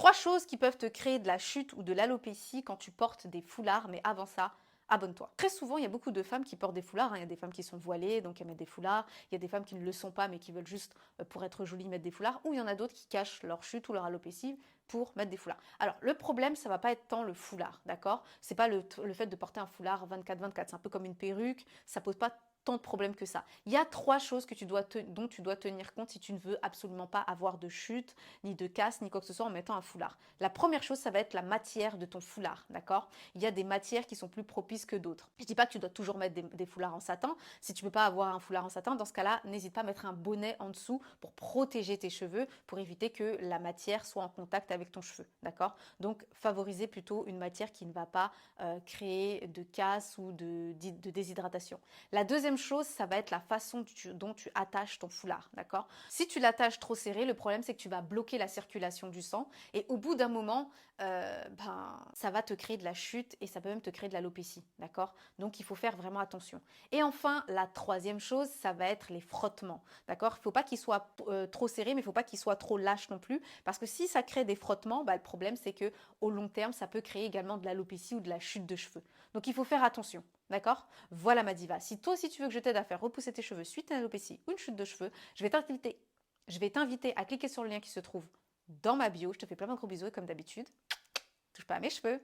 3 choses qui peuvent te créer de la chute ou de l'alopécie quand tu portes des foulards, mais avant ça, abonne-toi. Très souvent, il y a beaucoup de femmes qui portent des foulards, hein. Il y a des femmes qui sont voilées, donc elles mettent des foulards. Il y a des femmes qui ne le sont pas, mais qui veulent juste, pour être jolies, mettre des foulards. Ou il y en a d'autres qui cachent leur chute ou leur alopécie pour mettre des foulards. Alors, le problème, ça va pas être tant le foulard, d'accord? C'est pas le fait de porter un foulard 24-24. C'est un peu comme une perruque. Ça pose pas tant de problèmes que ça. Il y a 3 choses dont tu dois tenir compte si tu ne veux absolument pas avoir de chute, ni de casse, ni quoi que ce soit en mettant un foulard. La première chose, ça va être la matière de ton foulard, d'accord? Il y a des matières qui sont plus propices que d'autres. Je ne dis pas que tu dois toujours mettre des foulards en satin. Si tu ne peux pas avoir un foulard en satin, dans ce cas-là, n'hésite pas à mettre un bonnet en dessous pour protéger tes cheveux, pour éviter que la matière soit en contact avec ton cheveu, d'accord? Donc, favoriser plutôt une matière qui ne va pas créer de casse ou de déshydratation. La deuxième chose, ça va être la façon dont tu attaches ton foulard, d'accord? Si tu l'attaches trop serré, le problème c'est que tu vas bloquer la circulation du sang et au bout d'un moment, ça va te créer de la chute et ça peut même te créer de l'alopécie, d'accord? Donc il faut faire vraiment attention. Et enfin, la troisième chose, ça va être les frottements, d'accord? Il ne faut pas qu'il soit trop serré, mais il ne faut pas qu'il soit trop lâche non plus, parce que si ça crée des frottements, le problème c'est que au long terme, ça peut créer également de l'alopécie ou de la chute de cheveux. Donc il faut faire attention. D'accord? Voilà ma diva. Si toi aussi tu veux que je t'aide à faire repousser tes cheveux suite à une alopécie ou une chute de cheveux, je vais t'inviter à cliquer sur le lien qui se trouve dans ma bio. Je te fais plein de gros bisous et comme d'habitude, touche pas à mes cheveux.